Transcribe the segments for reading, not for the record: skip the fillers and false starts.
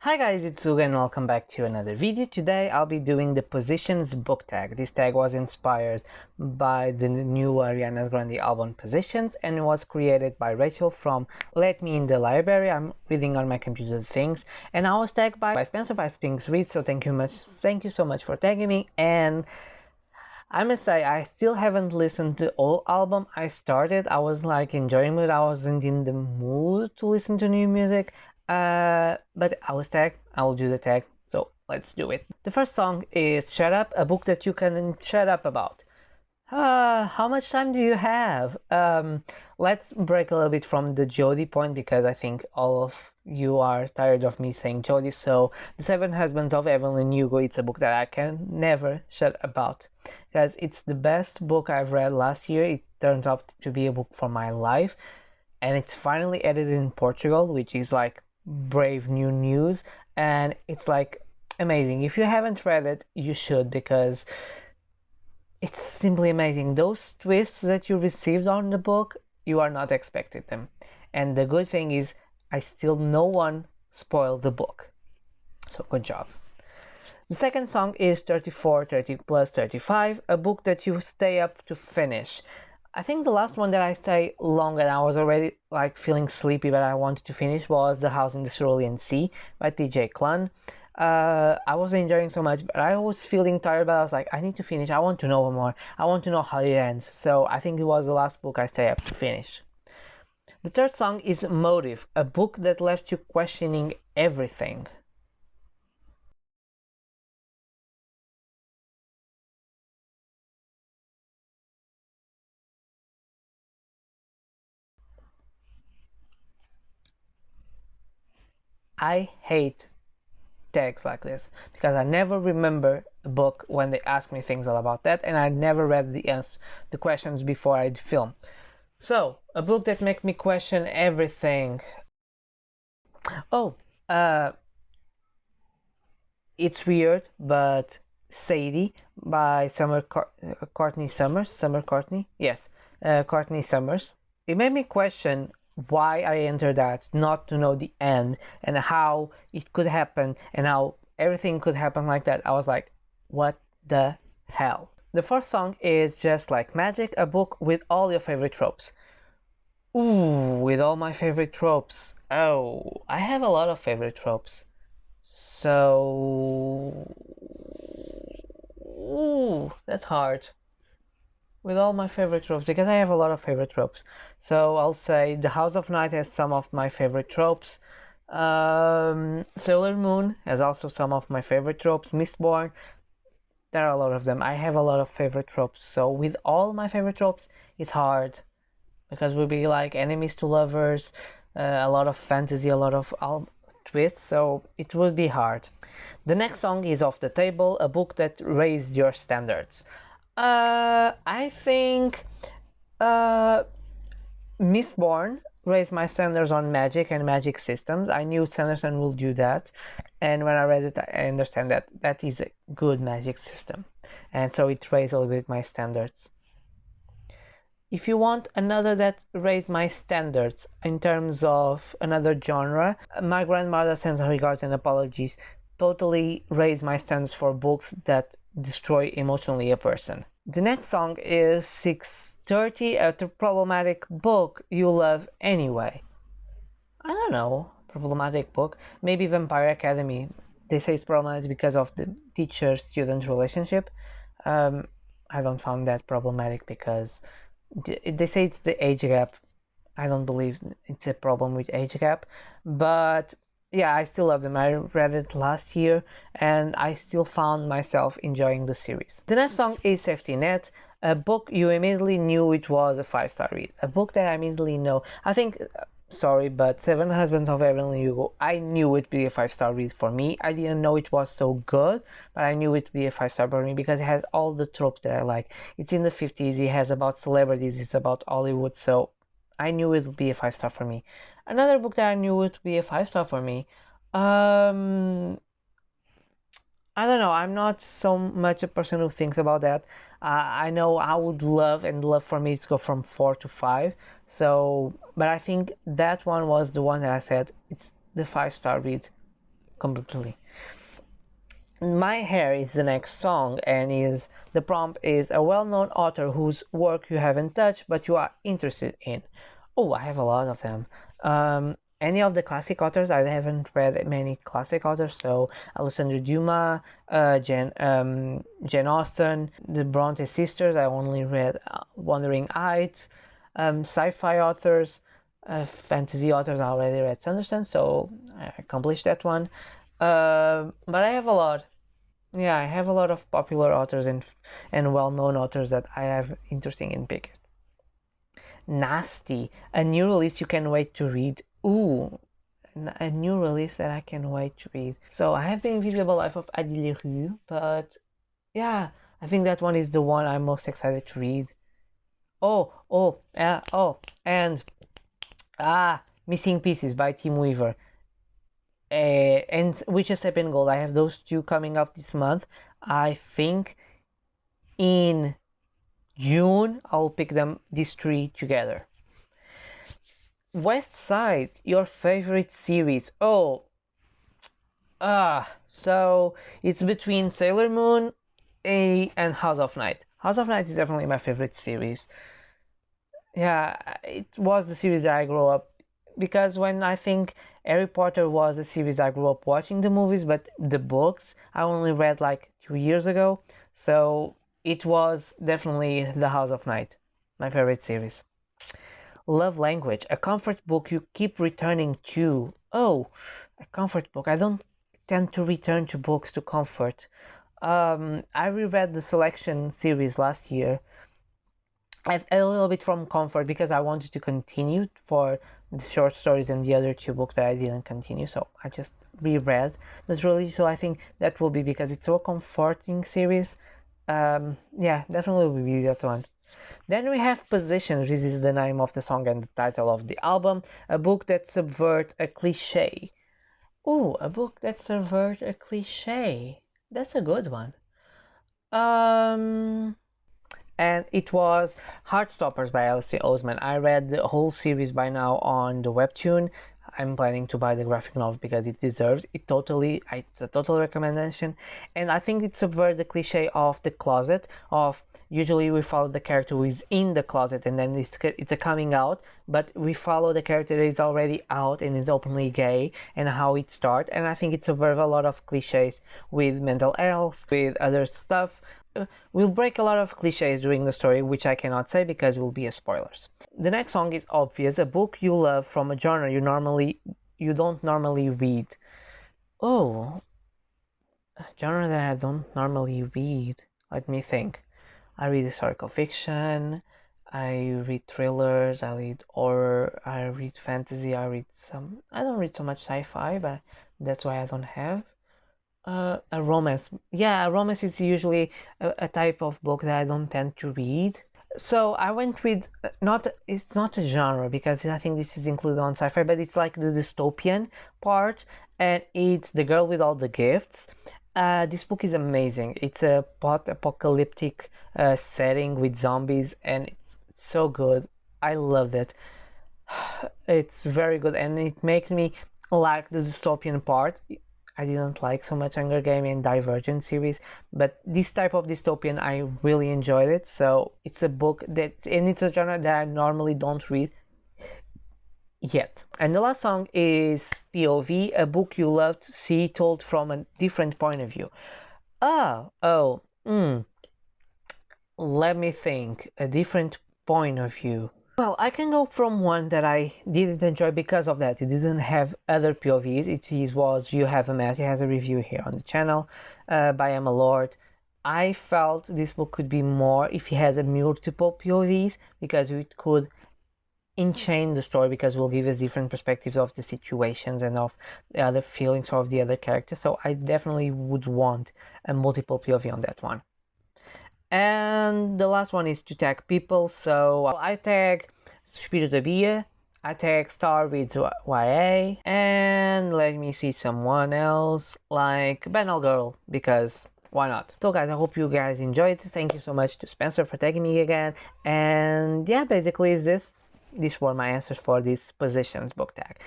Hi guys, it's Yugo and welcome back to another video. Today I'll be doing the Positions book tag. This tag was inspired by the new Ariana Grande album Positions and was created by Rachel from Let Me in the Library. I'm reading on my computer things, and I was tagged by Spencer by Spinks Reads, so thank you so much for tagging me. And I must say, I still haven't listened to all album. I was like enjoying it. I wasn't in the mood to listen to new music. But I was tagged. I will do the tag. So let's do it. The first song is Shut Up, a book that you can shut up about. How much time do you have? Let's break a little bit from the Jodie point because I think all of you are tired of me saying Jodie. So The Seven Husbands of Evelyn Yugo, it's a book that I can never shut about because it's the best book I've read last year. It turns out to be a book for my life, and it's finally edited in Portugal, which is like brave new news, and it's like amazing. If you haven't read it, you should, because it's simply amazing. Those twists that you received on the book, you are not expecting them. And the good thing is, no one spoiled the book. So good job. The second song is 34, 30 plus 35, a book that you stay up to finish. I think the last one that I stayed long and I was already like feeling sleepy but I wanted to finish was The House in the Cerulean Sea by TJ Klune. I was enjoying so much, but I was feeling tired, but I was like, I need to finish. I want to know more. I want to know how it ends. So I think it was the last book I stayed up to finish. The third song is Motive, a book that left you questioning everything. I hate tags like this because I never remember a book when they ask me things all about that, and I never read the questions before I'd film. So a book that makes me question everything. Oh, it's weird, but Sadie by Courtney Summers. Courtney Summers. It made me question why I entered that, not to know the end and how it could happen and how everything could happen like that. I was like, what the hell? The fourth song is Just Like Magic, a book with all your favorite tropes. Ooh, with all my favorite tropes. Oh, I have a lot of favorite tropes. So, ooh, that's hard. With all my favorite tropes, because I have a lot of favorite tropes. So I'll say The House of Night has some of my favorite tropes. Sailor Moon has also some of my favorite tropes. Mistborn, there are a lot of them. I have a lot of favorite tropes. So with all my favorite tropes, it's hard because we'll be like enemies to lovers, a lot of fantasy, a lot of twists. So it would be hard. The next song is Off the Table, a book that raised your standards. I think Mistborn raised my standards on magic and magic systems. I knew Sanderson will do that, and when I read it, I understand that that is a good magic system, and so it raised a little bit my standards. If you want another that raised my standards in terms of another genre, My Grandmother Sends Her Regards and Apologies totally raised my standards for books that destroy emotionally a person. The next song is 6:30, a problematic book you love anyway. I don't know, problematic book. Maybe Vampire Academy. They say it's problematic because of the teacher-student relationship. I don't find that problematic because they say it's the age gap. I don't believe it's a problem with age gap, but yeah, I still love them. I read it last year and I still found myself enjoying the series. The next song is Safety Net, a book you immediately knew it was a 5-star read. A book that I immediately know. I think, sorry, but Seven Husbands of Evelyn Yugo, I knew it'd be a 5-star read for me. I didn't know it was so good, but I knew it'd be a 5-star for me because it has all the tropes that I like. It's in the 50s, it has about celebrities, it's about Hollywood, so I knew it would be a 5-star for me. Another book that I knew would be a 5-star for me. I don't know. I'm not so much a person who thinks about that. I know I would love for me to go from 4 to 5. So, but I think that one was the one that I said it's the 5-star read completely. My Hair is the next song, and the prompt is a well-known author whose work you haven't touched but you are interested in. Oh, I have a lot of them. Any of the classic authors, I haven't read many classic authors, so Alessandro Dumas, Jane Austen, the Bronte sisters, I only read Wuthering Heights, sci-fi authors, fantasy authors, I already read Sanderson, so I accomplished that one. But I have a lot. Yeah, I have a lot of popular authors and well-known authors that I have interesting in picking. Nasty, a new release you can wait to read. Ooh, a new release that I can wait to read. So I have The Invisible Life of Adile Rue, but yeah, I think that one is the one I'm most excited to read. And Missing Pieces by Tim Weaver. And Witch's Step in Gold. I have those two coming up this month. I think in June I'll pick them, these three together. West Side, your favorite series. So it's between Sailor Moon and House of Night. House of Night is definitely my favorite series. Yeah, it was the series that I grew up, because when I think Harry Potter was a series I grew up watching the movies, but the books I only read like 2 years ago, so it was definitely The House of Night, my favorite series. Love Language, a comfort book you keep returning to. Oh, a comfort book. I don't tend to return to books to comfort. I reread the Selection series last year, a little bit from comfort, because I wanted to continue for the short stories and the other two books that I didn't continue, so I just reread this release. So I think that will be because it's so comforting series. Yeah, definitely will be that one. Then we have Position. This is the name of the song and the title of the album. A book that subverts a cliche. Oh, a book that subverts a cliche. That's a good one. And it was Heartstoppers by Alistair Oseman. I read the whole series by now on the webtoon. I'm planning to buy the graphic novel because it deserves it totally. It's a total recommendation, and I think it subverts the cliche of the closet. Of usually we follow the character who is in the closet and then it's a coming out, but we follow the character that is already out and is openly gay and how it starts. And I think it subverts a lot of cliches with mental health, with other stuff. We'll break a lot of cliches during the story, which I cannot say because it will be a spoilers. The next song is Obvious, a book you love from a genre you don't normally read. Oh, a genre that I don't normally read. Let me think. I read historical fiction, I read thrillers, I read horror, I read fantasy, I don't read so much sci-fi, but that's why I don't have. A romance. Yeah, a romance is usually a type of book that I don't tend to read. So I went with it's not a genre because I think this is included on sci-fi, but it's like the dystopian part, and it's The Girl with All the Gifts. This book is amazing. It's a post-apocalyptic setting with zombies, and it's so good. I loved it. It's very good, and it makes me like the dystopian part. I didn't like so much Hunger Game and Divergent series, but this type of dystopian I really enjoyed it. So it's a book it's a genre that I normally don't read yet. And the last song is POV, a book you love to see told from a different point of view. Let me think. A different point of view. Well, I can go from one that I didn't enjoy because of that. It didn't have other POVs. It was You Have a Matthew has a review here on the channel by Emma Lord. I felt this book could be more if it had a multiple POVs, because it could enchain the story, because it will give us different perspectives of the situations and of the other feelings of the other characters. So I definitely would want a multiple POV on that one. And the last one is to tag people. So I tag scribd, I tag Star Reads YA, and let me see someone else like Banal Girl, because why not? So guys, I hope you guys enjoyed. Thank you so much to Spencer for tagging me again. And yeah, basically these were my answers for this Positions book tag.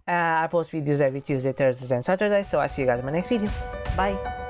I post videos every Tuesday, Thursdays, and Saturdays. So I'll see you guys in my next video. Bye.